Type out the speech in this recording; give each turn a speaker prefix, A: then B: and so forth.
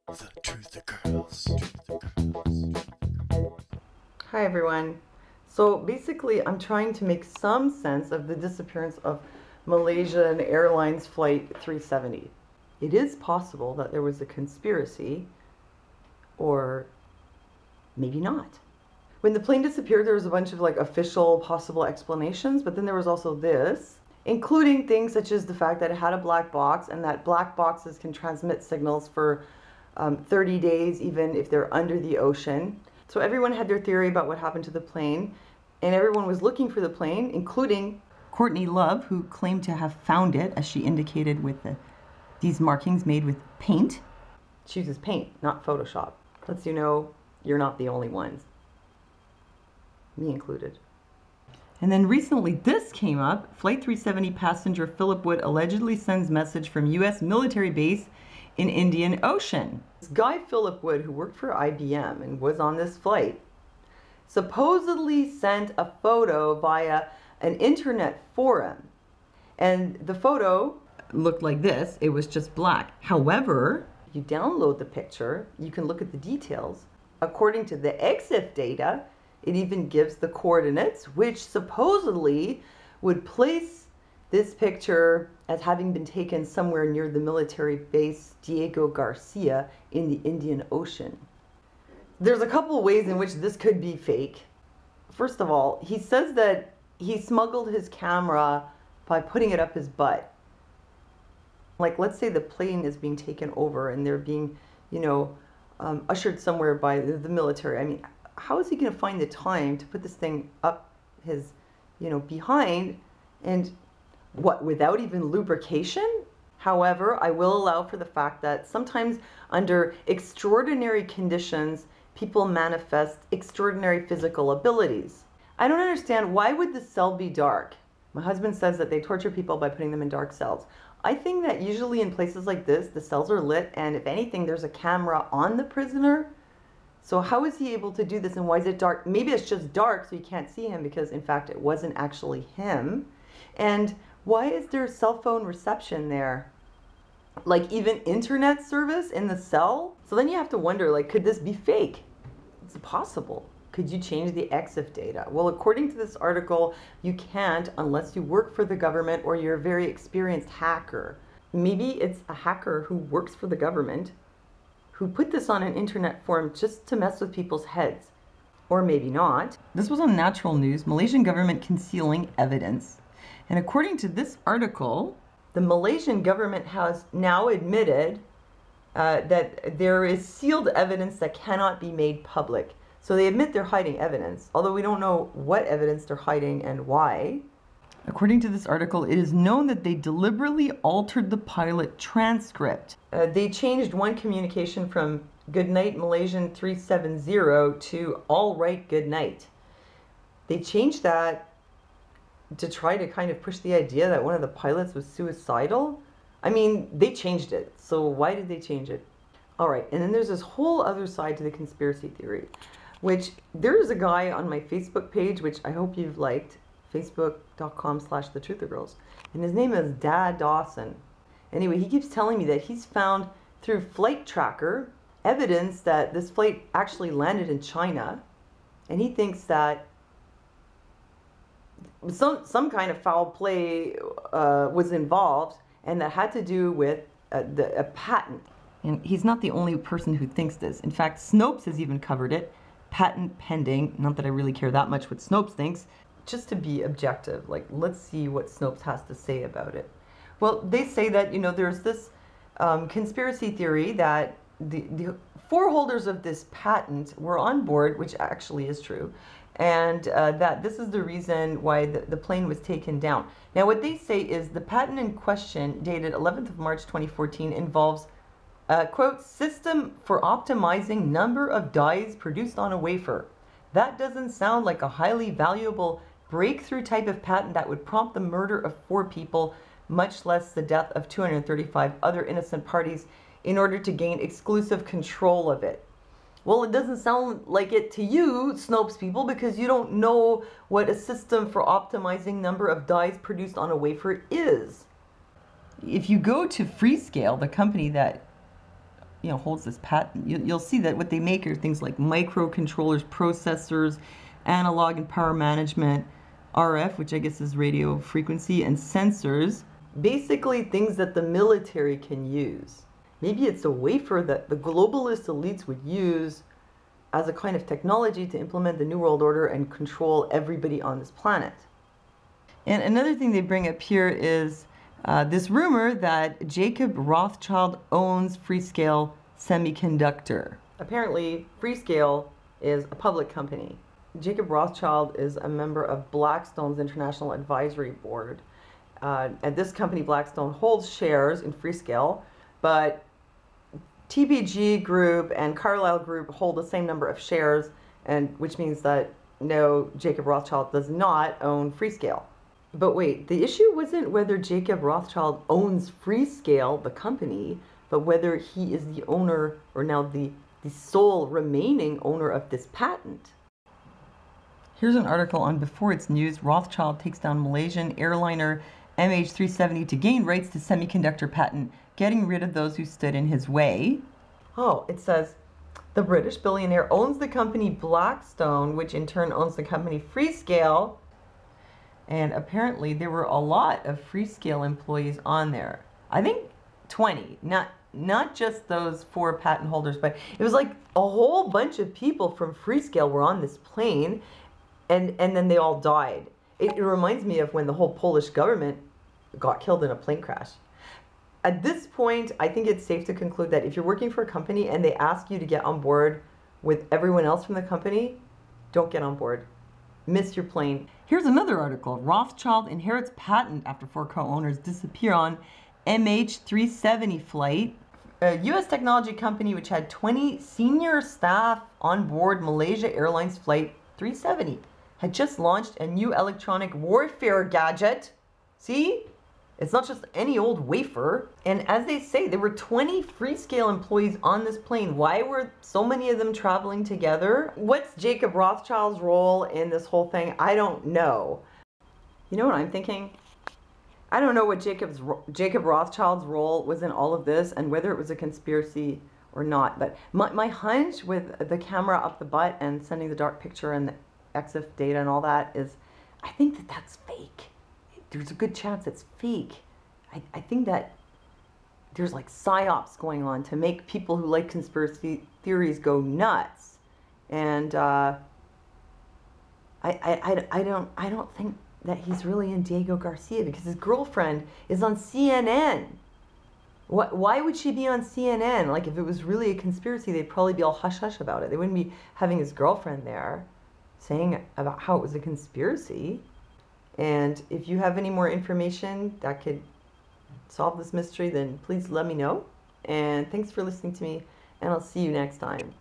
A: The Truthergirls.
B: Hi everyone. So basically I'm trying to make some sense of the disappearance of Malaysian Airlines Flight 370. It is possible that there was a conspiracy, or maybe not. When the plane disappeared, there was a bunch of official possible explanations, but then there was also this, including things such as the fact that it had a black box and that black boxes can transmit signals for 30 days, even if they're under the ocean. So everyone had their theory about what happened to the plane, and everyone was looking for the plane, including Courtney Love, who claimed to have found it, as she indicated with these markings made with paint. She uses paint, not Photoshop. Lets you know you're not the only ones. Me included. And then recently this came up. Flight 370 passenger Philip Wood allegedly sends message from U.S. military base in Indian Ocean. This guy Philip Wood, who worked for IBM and was on this flight, supposedly sent a photo via an internet forum. And the photo looked like this. It was just black. However, you download the picture, you can look at the details. According to the EXIF data, it even gives the coordinates, which supposedly would place this picture as having been taken somewhere near the military base Diego Garcia in the Indian Ocean. There's a couple ways in which this could be fake. First of all, he says that he smuggled his camera by putting it up his butt. Like, let's say the plane is being taken over and they're being, ushered somewhere by the military. I mean, how is he going to find the time to put this thing up his, behind, and what, without even lubrication? However, I will allow for the fact that sometimes under extraordinary conditions, people manifest extraordinary physical abilities. I don't understand, why would the cell be dark? My husband says that they torture people by putting them in dark cells. I think that usually in places like this, the cells are lit, and if anything, there's a camera on the prisoner. So how is he able to do this, and why is it dark? Maybe it's just dark so you can't see him because, in fact, it wasn't actually him. And why is there cell phone reception there? Like, even internet service in the cell? So then you have to wonder, could this be fake? It's possible. Could you change the EXIF data? Well, according to this article, you can't unless you work for the government or you're a very experienced hacker. Maybe it's a hacker who works for the government who put this on an internet forum just to mess with people's heads. Or maybe not. This was on Natural News, Malaysian government concealing evidence. And according to this article, the Malaysian government has now admitted that there is sealed evidence that cannot be made public. So they admit they're hiding evidence, although we don't know what evidence they're hiding and why. According to this article, it is known that they deliberately altered the pilot transcript. They changed one communication from "Good night Malaysian 370" to "All right, good night." They changed that to try to kind of push the idea that one of the pilots was suicidal. I mean, they changed it, so why did they change it? All right, and then there's this whole other side to the conspiracy theory, which there's a guy on my Facebook page, which I hope you've liked, facebook.com/thetruthergirls, and his name is Dad Dawson. Anyway, he keeps telling me that he's found through flight tracker evidence that this flight actually landed in China, and he thinks that some kind of foul play was involved, and that had to do with a patent. And he's not the only person who thinks this. In fact, Snopes has even covered it. Patent pending. Not that I really care that much what Snopes thinks. Just to be objective, let's see what Snopes has to say about it. Well, they say that, there's this conspiracy theory that the four holders of this patent were on board, which actually is true, and that this is the reason why the plane was taken down. Now, what they say is the patent in question, dated 11th of March 2014, involves a, quote, "system for optimizing number of dyes produced on a wafer." That doesn't sound like a highly valuable breakthrough type of patent that would prompt the murder of 4 people, much less the death of 235 other innocent parties, in order to gain exclusive control of it. Well, it doesn't sound like it to you, Snopes people, because you don't know what a system for optimizing number of dyes produced on a wafer is. If you go to Freescale, the company that holds this patent. You'll see that what they make are things like microcontrollers, processors, analog and power management, RF, which I guess is radio frequency, and sensors. Basically things that the military can use. Maybe it's a wafer that the globalist elites would use as a kind of technology to implement the New World Order and control everybody on this planet. And another thing they bring up here is this rumor that Jacob Rothschild owns Freescale Semiconductor. Apparently, Freescale is a public company. Jacob Rothschild is a member of Blackstone's International Advisory Board. And this company, Blackstone, holds shares in Freescale, but TPG Group and Carlyle Group hold the same number of shares, and which means that no, Jacob Rothschild does not own Freescale. But wait, the issue wasn't whether Jacob Rothschild owns Freescale, the company, but whether he is the owner, or now the sole remaining owner of this patent. Here's an article on Before It's News. Rothschild takes down Malaysian airliner MH370 to gain rights to semiconductor patent, getting rid of those who stood in his way. Oh, it says, the British billionaire owns the company Blackstone, which in turn owns the company Freescale. And apparently there were a lot of Freescale employees on there. I think 20, not just those 4 patent holders, but it was like a whole bunch of people from Freescale were on this plane, and then they all died. It reminds me of when the whole Polish government got killed in a plane crash. At this point, I think it's safe to conclude that if you're working for a company and they ask you to get on board with everyone else from the company, don't get on board. Miss your plane. Here's another article. Rothschild inherits patent after 4 co-owners disappear on MH370 flight. A U.S. technology company which had 20 senior staff on board Malaysia Airlines Flight 370 had just launched a new electronic warfare gadget. See? It's not just any old wafer. And as they say, there were 20 Freescale employees on this plane. Why were so many of them traveling together? What's Jacob Rothschild's role in this whole thing? I don't know. You know what I'm thinking? I don't know what Jacob Rothschild's role was in all of this and whether it was a conspiracy or not. But my hunch with the camera up the butt and sending the dark picture and the EXIF data and all that is, I think that that's fake. There's a good chance it's fake. I think that there's like psyops going on to make people who like conspiracy theories go nuts. And I don't think that he's really in Diego Garcia because his girlfriend is on CNN. Why would she be on CNN? Like if it was really a conspiracy, they'd probably be all hush-hush about it. They wouldn't be having his girlfriend there saying about how it was a conspiracy. And if you have any more information that could solve this mystery, then please let me know. And thanks for listening to me, and I'll see you next time.